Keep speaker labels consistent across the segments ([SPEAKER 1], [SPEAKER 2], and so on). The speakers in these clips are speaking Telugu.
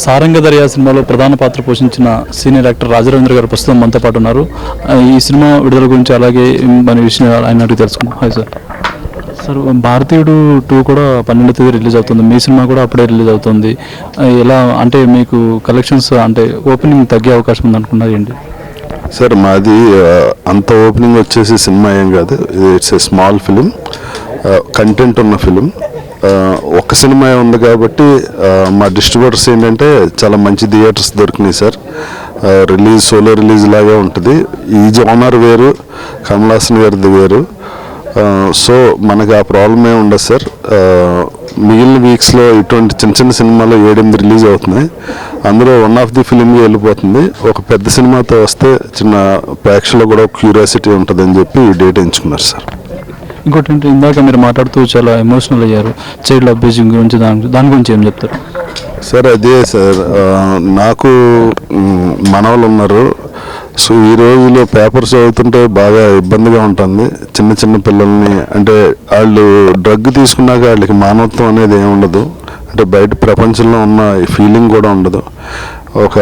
[SPEAKER 1] సారంగ దర్యా సినిమాలో ప్రధాన పాత్ర పోషించిన సీనియర్ యాక్టర్ రాజరవీంద్ర గారు ప్రస్తుతం మనతో పాటు ఉన్నారు. ఈ సినిమా విడుదల గురించి అలాగే మన విషయం ఆయన అడిగి తెలుసుకుందాం. Hi sir. సార్, భారతీయుడు 2 కూడా 12వ తేదీ రిలీజ్ అవుతుంది. మీ సినిమా కూడా అప్పుడే రిలీజ్ అవుతుంది. ఎలా అంటే మీకు కలెక్షన్స్ అంటే ఓపెనింగ్ తగ్గే అవకాశం ఉంది అనుకున్నారు ఏంటి?
[SPEAKER 2] సార్, మాది అంత ఓపెనింగ్ వచ్చేసి సినిమా ఏం కాదు. It's a small film, content ఉన్న ఫిలిం. ఒక్క సినిమా ఉంది కాబట్టి మా డిస్ట్రిబ్యూటర్స్ ఏంటంటే చాలా మంచి థియేటర్స్ దొరికినాయి సార్. సోలో రిలీజ్ లాగే ఉంటుంది. ఈ జోనర్ వేరు, కమల్ హాసన్ గారిది వేరు. సో మనకి ఆ ప్రాబ్లం ఏమి ఉండదు సార్. మిగిలిన వీక్స్లో ఇటువంటి చిన్న చిన్న సినిమాలు 7-8 రిలీజ్ అవుతున్నాయి. అందులో వన్ ఆఫ్ ది ఫిలింగా వెళ్ళిపోతుంది. ఒక పెద్ద సినిమాతో వస్తే చిన్న ప్రేక్షకులు కూడా క్యూరియాసిటీ ఉంటుందని చెప్పి ఈ డేట్ ఎంచుకున్నారు సార్.
[SPEAKER 1] ఇంకోటి ఏంటి, ఇందాక మీరు మాట్లాడుతూ చాలా ఎమోషనల్ అయ్యారు చైల్డ్ అబ్యూజింగ్ గురించి. దాని గురించి ఏం చెప్తారు
[SPEAKER 2] సార్? అదే సార్, నాకు మనవలు ఉన్నారు. సో ఈ రోజులో పేపర్స్ చదువుతుంటే బాగా ఇబ్బందిగా ఉంటుంది. చిన్న చిన్న పిల్లల్ని అంటే వాళ్ళు డ్రగ్ తీసుకున్నాక వాళ్ళకి మానవత్వం అనేది ఏమి ఉండదు. అంటే బయట ప్రపంచంలో ఉన్న ఫీలింగ్ కూడా ఉండదు. ఒక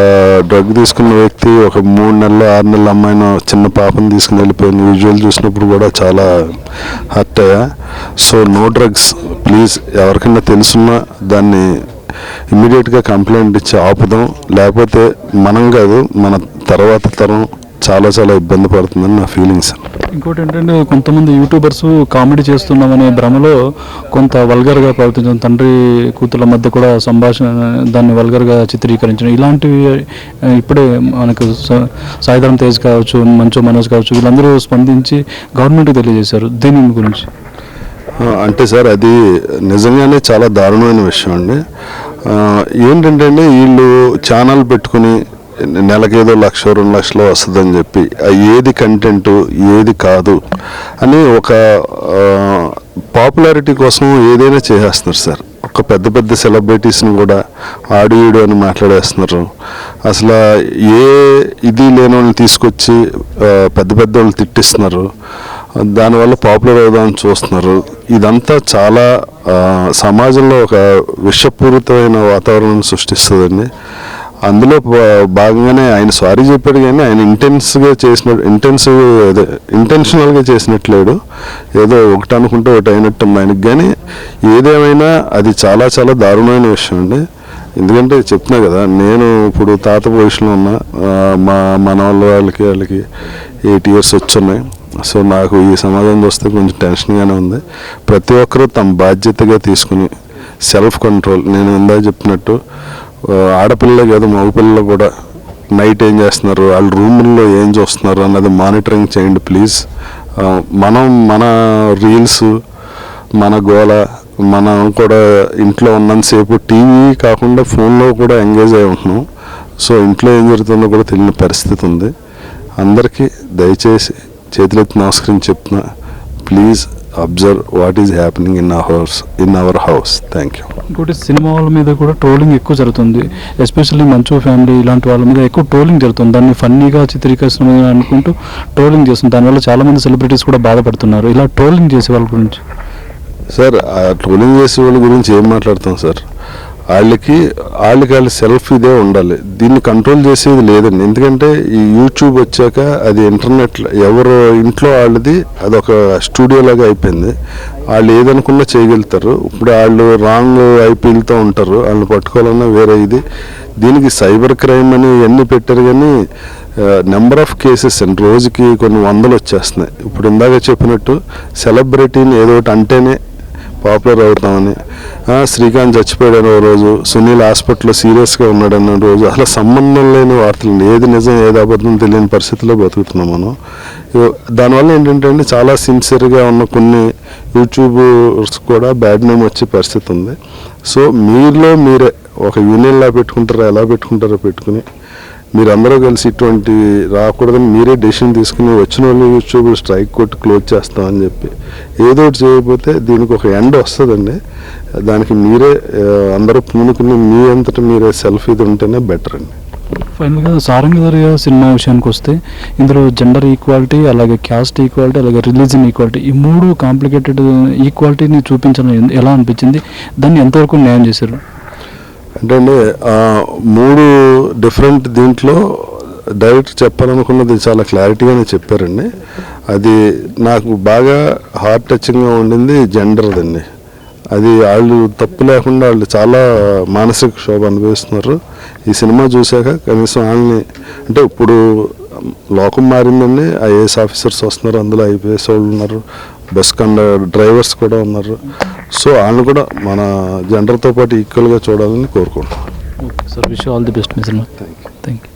[SPEAKER 2] డ్రగ్ తీసుకున్న వ్యక్తి ఒక 3 నెలలు 6 నెలల అమ్మాయిని, చిన్న పాపను తీసుకుని వెళ్ళిపోయిన విజువల్ చూసినప్పుడు కూడా చాలా హర్ట్ అయ్యా. So no drugs please. ఎవరికైనా తెలుసున్నా దాన్ని ఇమ్మీడియట్గా కంప్లైంట్ ఇచ్చి ఆపుదాం. లేకపోతే మనం కాదు, మన తర్వాత తరం చాలా చాలా ఇబ్బంది పడుతుందని నా ఫీలింగ్స్.
[SPEAKER 1] ఇంకోటి ఏంటంటే, కొంతమంది యూట్యూబర్స్ కామెడీ చేస్తున్నామనే భ్రమలో కొంత వల్గర్గా ప్రవర్తించడం, తండ్రి కూతుళ్ళ మధ్య కూడా సంభాషణ దాన్ని వల్గర్గా చిత్రీకరించడం, ఇలాంటివి ఇప్పుడే మనకు సాయిధరం తేజ్ కావచ్చు, మంచు మనోజ్ కావచ్చు, వీళ్ళందరూ స్పందించి గవర్నమెంట్కి తెలియజేశారు. దీని గురించి
[SPEAKER 2] అంటే సార్, అది నిజంగానే చాలా దారుణమైన విషయం అండి. ఏంటంటే అండి, వీళ్ళు ఛానల్ పెట్టుకుని నెలకేదో 1,00,000-2 లక్షలు వస్తుందని చెప్పి ఏది కంటెంట్ ఏది కాదు అని ఒక పాపులారిటీ కోసం ఏదైనా చేసేస్తున్నారు సార్. ఒక పెద్ద పెద్ద సెలబ్రిటీస్ని కూడా ఆడియో అని మాట్లాడేస్తున్నారు. అసలు ఏ ఇది లేని వాళ్ళని తీసుకొచ్చి పెద్ద పెద్ద వాళ్ళు తిట్టిస్తున్నారు. దానివల్ల పాపులర్ అవుదామని చూస్తున్నారు. ఇదంతా చాలా సమాజంలో ఒక విషపూరితమైన వాతావరణం సృష్టిస్తుందండి. అందులో భాగంగానే ఆయన సారీ చెప్పాడు, కానీ ఆయన ఇంటెన్షనల్గా చేసినట్లేడు. ఏదో ఒకటి అనుకుంటే ఒకటి అయినట్టు ఆయనకి. కానీ ఏదేమైనా అది చాలా చాలా దారుణమైన విషయం అండి. ఎందుకంటే చెప్తున్నా కదా, నేను ఇప్పుడు తాత పొజిషన్లో ఉన్నా. మా వాళ్ళకి 8 years వచ్చున్నాయి. సో నాకు ఈ సమాజం చూస్తే కొంచెం టెన్షన్గానే ఉంది. ప్రతి ఒక్కరూ తమ బాధ్యతగా తీసుకుని సెల్ఫ్ కంట్రోల్, నేను ఇందాక చెప్పినట్టు ఆడపిల్లలే కాదు మగపిల్లలు కూడా నైట్ ఏం చేస్తున్నారు, వాళ్ళ రూముల్లో ఏం చూస్తున్నారు అన్నది మానిటరింగ్ చేయండి ప్లీజ్. మన రీల్స్, మన గోల, మనం కూడా ఇంట్లో ఉన్నంతసేపు టీవీ కాకుండా ఫోన్లో కూడా ఎంగేజ్ అయి ఉంటున్నాం. సో ఇంట్లో ఏం జరుగుతుందో కూడా తెలియని పరిస్థితి ఉంది. అందరికీ దయచేసి చేతులెత్తి నమస్కరించి చెప్తున్నా, please observe what is happening in our house. Thank you.
[SPEAKER 1] ఇంకోటి, సినిమా వాళ్ళ మీద కూడా ట్రోలింగ్ ఎక్కువ జరుగుతుంది. ఎస్పెషల్లీ మంచు ఫ్యామిలీ ఇలాంటి వాళ్ళ మీద ఎక్కువ ట్రోలింగ్ జరుగుతుంది. దాన్ని ఫన్నీగా చిత్రీకరిస్తున్నామని అనుకుంటూ ట్రోలింగ్ చేస్తుంది. దానివల్ల చాలామంది సెలబ్రిటీస్ కూడా బాధపడుతున్నారు. ఇలా ట్రోలింగ్ చేసే వాళ్ళ గురించి
[SPEAKER 2] సార్, ఆ ట్రోలింగ్ చేసే వాళ్ళ గురించి ఏం మాట్లాడతాం సార్? వాళ్ళకి సెల్ఫ్ ఇదే ఉండాలి. దీన్ని కంట్రోల్ చేసేది లేదండి. ఎందుకంటే ఈ యూట్యూబ్ వచ్చాక అది ఇంటర్నెట్లో ఎవరు ఇంట్లో వాళ్ళది అదొక స్టూడియో లాగా అయిపోయింది. వాళ్ళు ఏదనుకున్నా చేయగలుగుతారు. ఇప్పుడు వాళ్ళు రాంగ్ ఐపీలతో ఉంటారు, వాళ్ళని పట్టుకోవాలన్నా వేరే ఇది. దీనికి సైబర్ క్రైమ్ అని ఇవన్నీ పెట్టారు. కానీ నెంబర్ ఆఫ్ కేసెస్ అండి రోజుకి కొన్ని 100 వచ్చేస్తున్నాయి. ఇప్పుడు ఇందాక చెప్పినట్టు సెలబ్రిటీని ఏదో ఒకటి అంటేనే పాపులర్ అవుతామని. శ్రీకాంత్ చచ్చిపోయాడని ఓ రోజు, సునీల్ హాస్పిటల్లో సీరియస్గా ఉన్నాడన్న రోజు, అసలు సంబంధం లేని వార్తలు, ఏది నిజం ఏది అబద్ధం తెలియని పరిస్థితుల్లో బతుకుతున్నాం మనం. దానివల్ల ఏంటంటే అండి, చాలా సిన్సియర్గా ఉన్న కొన్ని యూట్యూబర్స్ కూడా బ్యాడ్ నేమ్ వచ్చే పరిస్థితి ఉంది. సో మీరే ఒక యూనియన్లా పెట్టుకుంటారో ఎలా పెట్టుకుంటారో పెట్టుకుని మీరందరూ కలిసి ఇటువంటి రాకూడదని మీరే డెసిషన్ తీసుకుని వచ్చిన వాళ్ళు యూట్యూబ్ స్ట్రైక్ కొట్టి క్లోజ్ చేస్తామని చెప్పి ఏదో ఒకటి చేయకపోతే దీనికి ఒక ఎండ్ వస్తుందండి. దానికి మీరే అందరూ పూనుకుని మీ అంతటా మీరే సెల్ఫ్ ఇది ఉంటేనే బెటర్ అండి.
[SPEAKER 1] ఫైనల్గా సారంగ దర్యా సినిమా విషయానికి వస్తే, ఇందులో జెండర్ ఈక్వాలిటీ, అలాగే క్యాస్ట్ ఈక్వాలిటీ, అలాగే రిలీజన్ ఈక్వాలిటీ, ఈ 3 కాంప్లికేటెడ్ ఈక్వాలిటీని చూపించడం ఎలా అనిపించింది? దాన్ని ఎంతవరకు న్యాయం చేశారు?
[SPEAKER 2] అంటే అండి 3 డిఫరెంట్ దీంట్లో డైరెక్టర్ చెప్పాలనుకున్నది చాలా క్లారిటీగానే చెప్పారండి. అది నాకు బాగా హార్ట్ టచింగ్గా ఉండింది జెండర్దండి. అది వాళ్ళు తప్పు లేకుండా వాళ్ళు చాలా మానసిక క్షోభ అనుభవిస్తున్నారు. ఈ సినిమా చూశాక కనీసం వాళ్ళని అంటే ఇప్పుడు లోకం మారిందండి. ఐఏఎస్ ఆఫీసర్స్ వస్తున్నారు, అందులో ఐపీఎస్ వాళ్ళు ఉన్నారు, బస్ డ్రైవర్స్ కూడా ఉన్నారు. సో వాళ్ళని కూడా మన జెండర్తో పాటు ఈక్వల్గా చూడాలని కోరుకుంటున్నాను.
[SPEAKER 1] Sir wish all the best me cinema. Thank you.